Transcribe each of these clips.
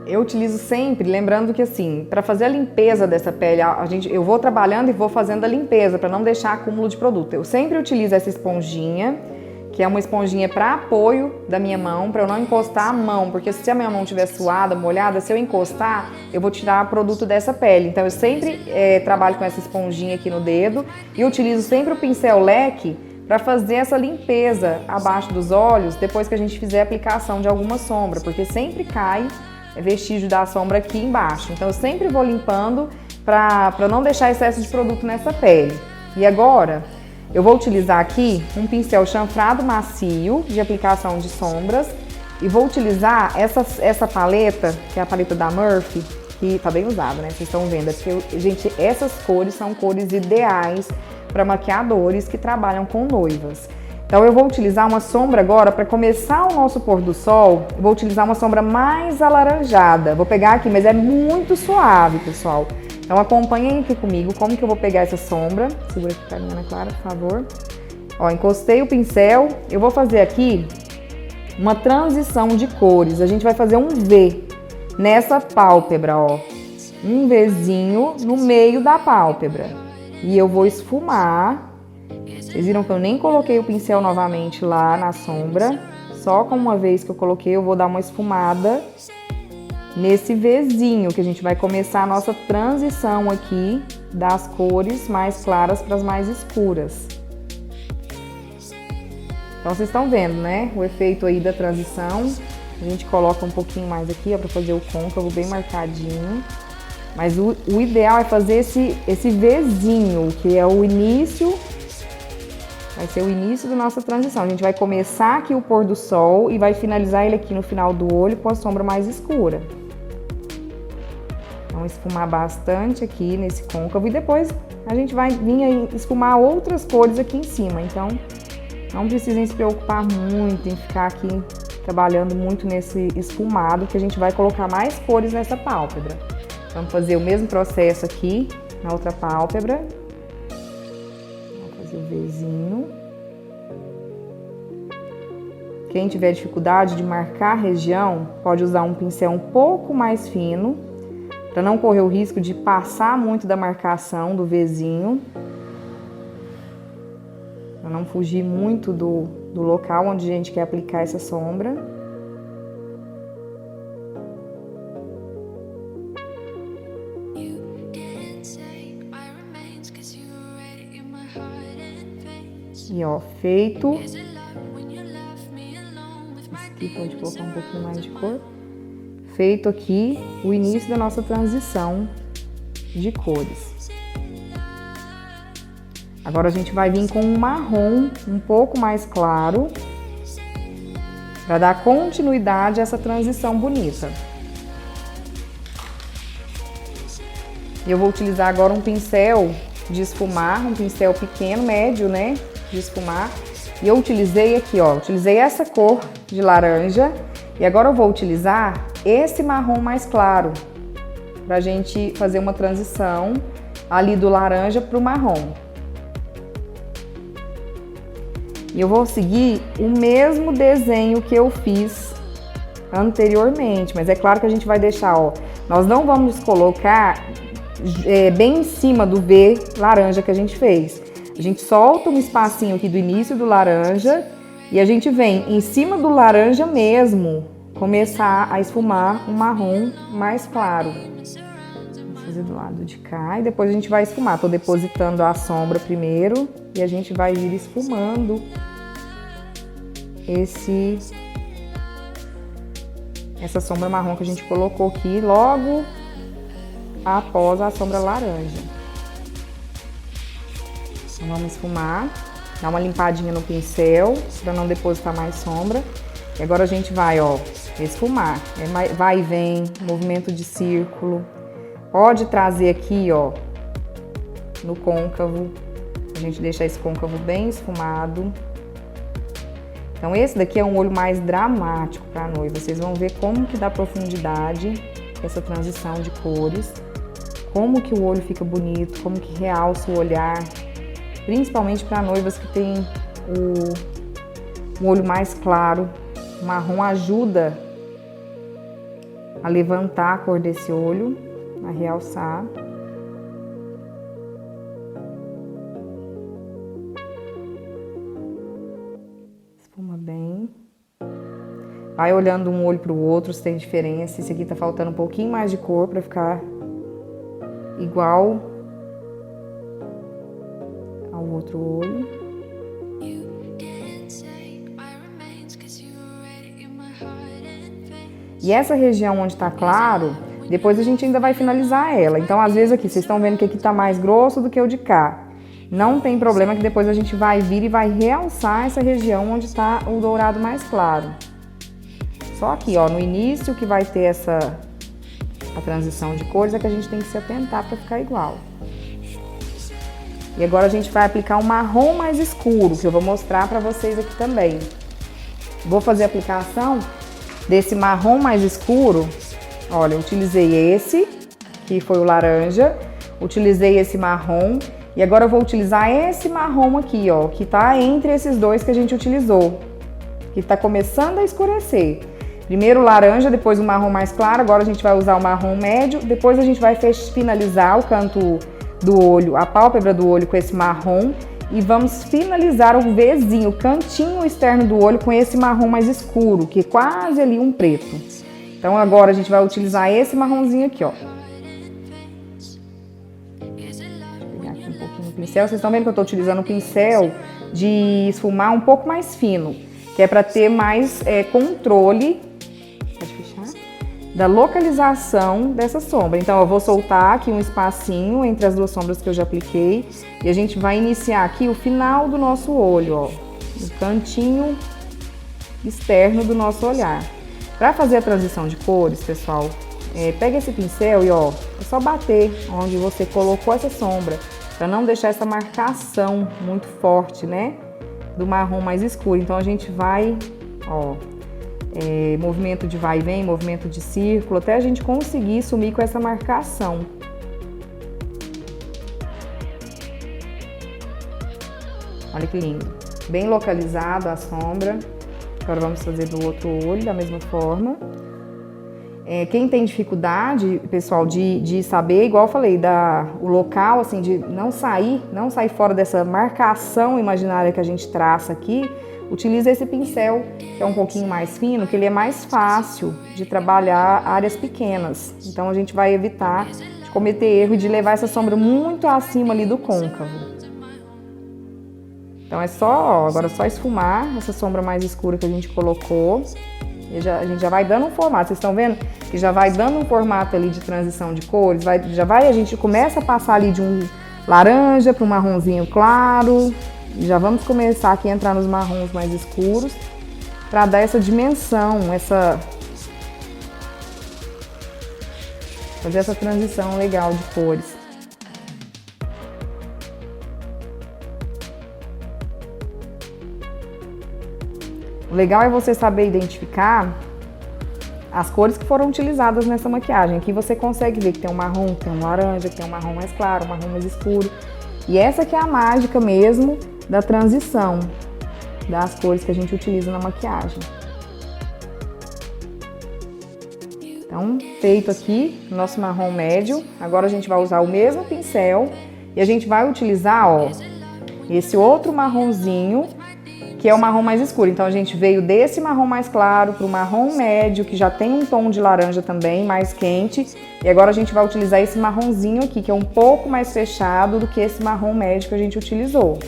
Eu utilizo sempre, lembrando que assim, para fazer a limpeza dessa pele, eu vou trabalhando e vou fazendo a limpeza para não deixar acúmulo de produto. Eu sempre utilizo essa esponjinha, que é uma esponjinha para apoio da minha mão, para eu não encostar a mão, porque se a minha mão estiver suada, molhada, se eu encostar, eu vou tirar produto dessa pele. Então eu sempre trabalho com essa esponjinha aqui no dedo e utilizo sempre o pincel leque para fazer essa limpeza abaixo dos olhos depois que a gente fizer a aplicação de alguma sombra, porque sempre cai vestígio da sombra aqui embaixo. Então eu sempre vou limpando para não deixar excesso de produto nessa pele. E agora eu vou utilizar aqui um pincel chanfrado macio de aplicação de sombras e vou utilizar essa paleta, que é a paleta da Murphy, que tá bem usada, né? Vocês estão vendo. Porque, gente, essas cores são cores ideais para maquiadores que trabalham com noivas. Então eu vou utilizar uma sombra agora para começar o nosso pôr do sol. Eu vou utilizar uma sombra mais alaranjada. Vou pegar aqui, mas é muito suave, pessoal. Então acompanhem aqui comigo como que eu vou pegar essa sombra. Segura aqui pra mim, Ana Clara, por favor. Ó, encostei o pincel. Eu vou fazer aqui uma transição de cores. A gente vai fazer um V nessa pálpebra, ó. Um Vzinho no meio da pálpebra. E eu vou esfumar. Vocês viram que eu nem coloquei o pincel novamente lá na sombra. Só com uma vez que eu coloquei, eu vou dar uma esfumada nesse Vzinho, que a gente vai começar a nossa transição aqui das cores mais claras para as mais escuras. Então vocês estão vendo, né? O efeito aí da transição. A gente coloca um pouquinho mais aqui, ó, para fazer o côncavo bem marcadinho. Mas o ideal é fazer esse Vzinho, que é o início. Vai ser o início da nossa transição. A gente vai começar aqui o pôr do sol e vai finalizar ele aqui no final do olho com a sombra mais escura. Então, esfumar bastante aqui nesse côncavo e depois a gente vai vir aí esfumar outras cores aqui em cima. Então, não precisem se preocupar muito em ficar aqui trabalhando muito nesse esfumado, que a gente vai colocar mais cores nessa pálpebra. Vamos fazer o mesmo processo aqui na outra pálpebra. O Vzinho. Quem tiver dificuldade de marcar a região, pode usar um pincel um pouco mais fino, para não correr o risco de passar muito da marcação do Vzinho, para não fugir muito do local onde a gente quer aplicar essa sombra. E ó, feito. Aqui pode colocar um pouquinho mais de cor. Feito aqui o início da nossa transição de cores. Agora a gente vai vir com um marrom um pouco mais claro para dar continuidade a essa transição bonita. E eu vou utilizar agora um pincel de esfumar, um pincel pequeno, médio, né? De esfumar. E eu utilizei aqui, ó, utilizei essa cor de laranja e agora eu vou utilizar esse marrom mais claro pra gente fazer uma transição ali do laranja pro marrom. E eu vou seguir o mesmo desenho que eu fiz anteriormente, mas é claro que a gente vai deixar, ó, nós não vamos colocar bem em cima do V laranja que a gente fez. A gente solta um espacinho aqui do início do laranja e a gente vem em cima do laranja mesmo começar a esfumar um marrom mais claro. Vou fazer do lado de cá e depois a gente vai esfumar. Tô depositando a sombra primeiro e a gente vai ir esfumando essa sombra marrom que a gente colocou aqui logo após a sombra laranja. Então, vamos esfumar, dar uma limpadinha no pincel para não depositar mais sombra. E agora a gente vai, ó, esfumar. Vai e vem, movimento de círculo. Pode trazer aqui, ó, no côncavo. A gente deixa esse côncavo bem esfumado. Então esse daqui é um olho mais dramático para a noiva. Vocês vão ver como que dá profundidade essa transição de cores. Como que o olho fica bonito, como que realça o olhar. Principalmente para noivas que têm o olho mais claro. O marrom ajuda a levantar a cor desse olho, a realçar. Esfuma bem. Vai olhando um olho para o outro se tem diferença. Esse aqui tá faltando um pouquinho mais de cor para ficar igual ao outro olho. E essa região onde tá claro, depois a gente ainda vai finalizar ela. Então, às vezes aqui, vocês estão vendo que aqui tá mais grosso do que o de cá. Não tem problema que depois a gente vai vir e vai realçar essa região onde tá o dourado mais claro. Só aqui, ó, no início que vai ter a transição de cores é que a gente tem que se atentar para ficar igual. E agora a gente vai aplicar um marrom mais escuro, que eu vou mostrar para vocês aqui também. Vou fazer a aplicação desse marrom mais escuro. Olha, eu utilizei esse, que foi o laranja, utilizei esse marrom e agora eu vou utilizar esse marrom aqui, ó, que tá entre esses dois que a gente utilizou, que tá começando a escurecer. Primeiro o laranja, depois o marrom mais claro, agora a gente vai usar o marrom médio, depois a gente vai finalizar o canto do olho, a pálpebra do olho com esse marrom e vamos finalizar o Vzinho, o cantinho externo do olho com esse marrom mais escuro, que é quase ali um preto. Então agora a gente vai utilizar esse marronzinho aqui, ó. Vou pegar aqui um pouquinho no pincel. Vocês estão vendo que eu tô utilizando um pincel de esfumar um pouco mais fino, que é para ter mais controle, pode fechar, da localização dessa sombra. Então eu vou soltar aqui um espacinho entre as duas sombras que eu já apliquei e a gente vai iniciar aqui o final do nosso olho, ó, no cantinho externo do nosso olhar. Para fazer a transição de cores, pessoal, pega esse pincel e ó, é só bater onde você colocou essa sombra, para não deixar essa marcação muito forte, né, do marrom mais escuro. Então a gente vai, ó, movimento de vai e vem, movimento de círculo, até a gente conseguir sumir com essa marcação. Olha que lindo, bem localizado a sombra. Agora vamos fazer do outro olho da mesma forma. Quem tem dificuldade, pessoal, de saber, igual eu falei, o local, assim, de não sair fora dessa marcação imaginária que a gente traça aqui, utiliza esse pincel, que é um pouquinho mais fino, que ele é mais fácil de trabalhar áreas pequenas. Então a gente vai evitar de cometer erro e de levar essa sombra muito acima ali do côncavo. Então agora é só esfumar essa sombra mais escura que a gente colocou. E a gente já vai dando um formato, vocês estão vendo? Que já vai dando um formato ali de transição de cores, a gente começa a passar ali de um laranja para um marronzinho claro. E já vamos começar aqui a entrar nos marrons mais escuros, para dar essa dimensão, fazer essa transição legal de cores. O legal é você saber identificar as cores que foram utilizadas nessa maquiagem. Aqui você consegue ver que tem um marrom, tem um laranja, tem um marrom mais claro, um marrom mais escuro. E essa que é a mágica mesmo da transição das cores que a gente utiliza na maquiagem. Então, feito aqui o nosso marrom médio, agora a gente vai usar o mesmo pincel e a gente vai utilizar, ó, esse outro marronzinho, que é o marrom mais escuro. Então a gente veio desse marrom mais claro para o marrom médio, que já tem um tom de laranja também, mais quente. E agora a gente vai utilizar esse marronzinho aqui, que é um pouco mais fechado do que esse marrom médio que a gente utilizou.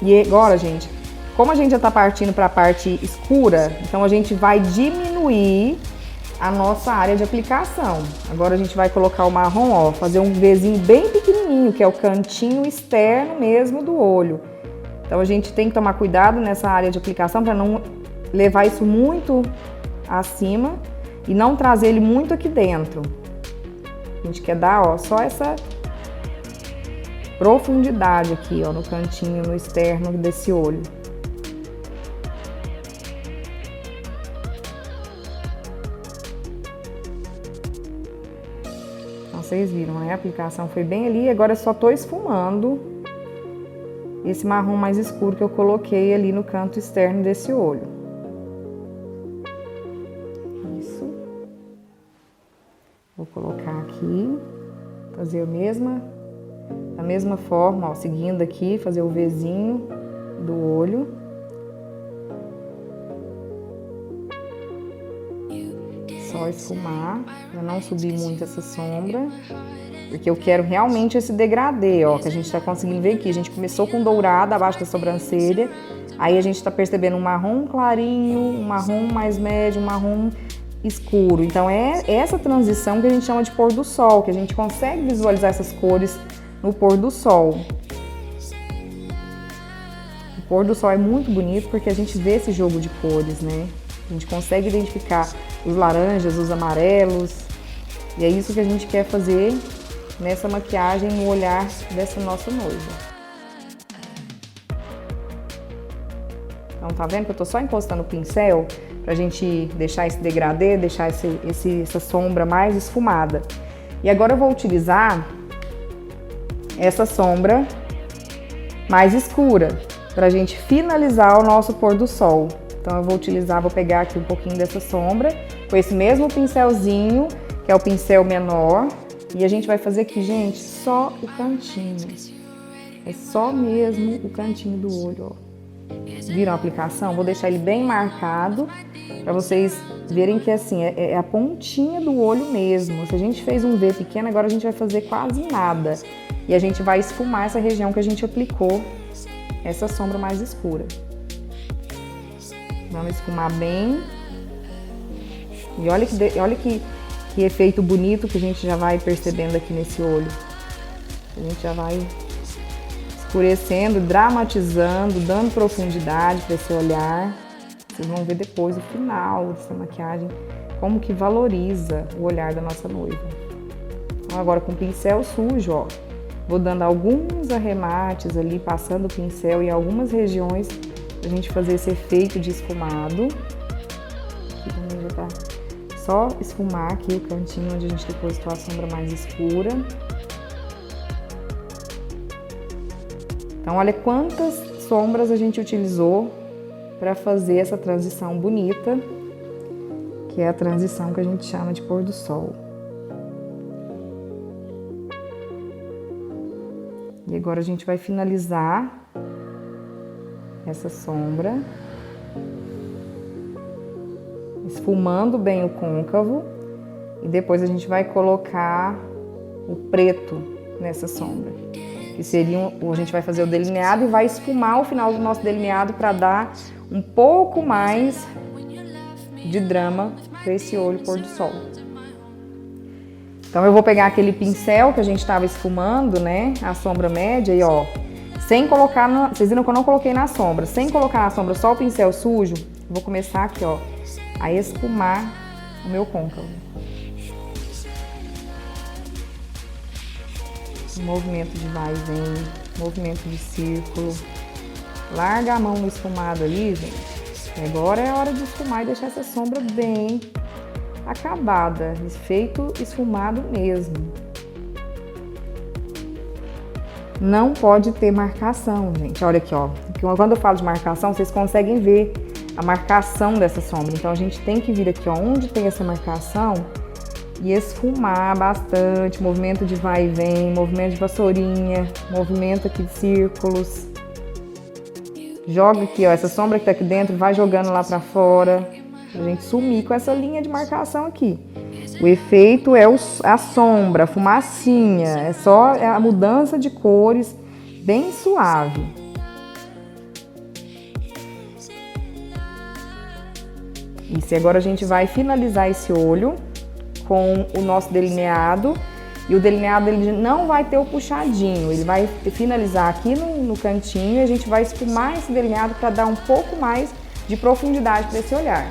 E agora, gente, como a gente já tá partindo para a parte escura, então a gente vai diminuir a nossa área de aplicação. Agora a gente vai colocar o marrom, ó, fazer um Vzinho bem pequenininho, que é o cantinho externo mesmo do olho. Então a gente tem que tomar cuidado nessa área de aplicação para não levar isso muito acima e não trazer ele muito aqui dentro. A gente quer dar, ó, só essa profundidade aqui, ó, no cantinho, no externo desse olho. Vocês viram, né? A aplicação foi bem ali, agora eu só tô esfumando esse marrom mais escuro que eu coloquei ali no canto externo desse olho. Isso. Vou colocar aqui, fazer da mesma forma, ó, seguindo aqui, fazer o Vzinho do olho. Só esfumar, para não subir muito essa sombra, porque eu quero realmente esse degradê, ó, que a gente tá conseguindo ver aqui. A gente começou com dourado abaixo da sobrancelha, aí a gente tá percebendo um marrom clarinho, um marrom mais médio, um marrom escuro. Então é essa transição que a gente chama de pôr do sol, que a gente consegue visualizar essas cores no pôr do sol. O pôr do sol é muito bonito porque a gente vê esse jogo de cores, né? A gente consegue identificar os laranjas, os amarelos, e é isso que a gente quer fazer nessa maquiagem no olhar dessa nossa noiva. Então tá vendo que eu tô só encostando o pincel pra gente deixar esse degradê, deixar essa sombra mais esfumada. E agora eu vou utilizar essa sombra mais escura pra gente finalizar o nosso pôr do sol. Então eu vou pegar aqui um pouquinho dessa sombra com esse mesmo pincelzinho, que é o pincel menor, e a gente vai fazer aqui, gente, só o cantinho. É só mesmo o cantinho do olho, ó. Viram a aplicação? Vou deixar ele bem marcado para vocês verem que assim, é a pontinha do olho mesmo. Se a gente fez um V pequeno, agora a gente vai fazer quase nada. E a gente vai esfumar essa região que a gente aplicou essa sombra mais escura. Vamos esfumar bem. E olha que efeito bonito que a gente já vai percebendo aqui nesse olho. A gente já vai escurecendo, dramatizando, dando profundidade para esse olhar. Vocês vão ver depois o final dessa maquiagem, como que valoriza o olhar da nossa noiva. Então agora com o pincel sujo, ó, vou dando alguns arremates ali, passando o pincel em algumas regiões pra gente fazer esse efeito de esfumado. Aqui também já tá só esfumar aqui o cantinho onde a gente depositou a sombra mais escura. Então olha quantas sombras a gente utilizou para fazer essa transição bonita, que é a transição que a gente chama de pôr do sol. E agora a gente vai finalizar essa sombra, esfumando bem o côncavo, e depois a gente vai colocar o preto nessa sombra, que seria a gente vai fazer o delineado e vai esfumar o final do nosso delineado para dar um pouco mais de drama para esse olho pôr do sol. Então eu vou pegar aquele pincel que a gente estava esfumando, né, a sombra média, e ó, sem colocar, vocês viram que eu não coloquei na sombra, sem colocar na sombra só o pincel sujo, vou começar aqui, ó, a esfumar o meu côncavo. Movimento de vai e vem, movimento de círculo. Larga a mão no esfumado ali, gente. Agora é a hora de esfumar e deixar essa sombra bem acabada, feito esfumado mesmo. Não pode ter marcação, gente. Olha aqui, ó. Quando eu falo de marcação, vocês conseguem ver a marcação dessa sombra. Então a gente tem que vir aqui, ó, onde tem essa marcação, e esfumar bastante, movimento de vai e vem, movimento de vassourinha, movimento aqui de círculos. Joga aqui, ó, essa sombra que tá aqui dentro, vai jogando lá pra fora, pra gente sumir com essa linha de marcação aqui. O efeito é a sombra, a fumacinha, é só a mudança de cores, bem suave. Isso, e agora a gente vai finalizar esse olho com o nosso delineado, e o delineado ele não vai ter o puxadinho, ele vai finalizar aqui no cantinho, e a gente vai esfumar esse delineado para dar um pouco mais de profundidade para esse olhar.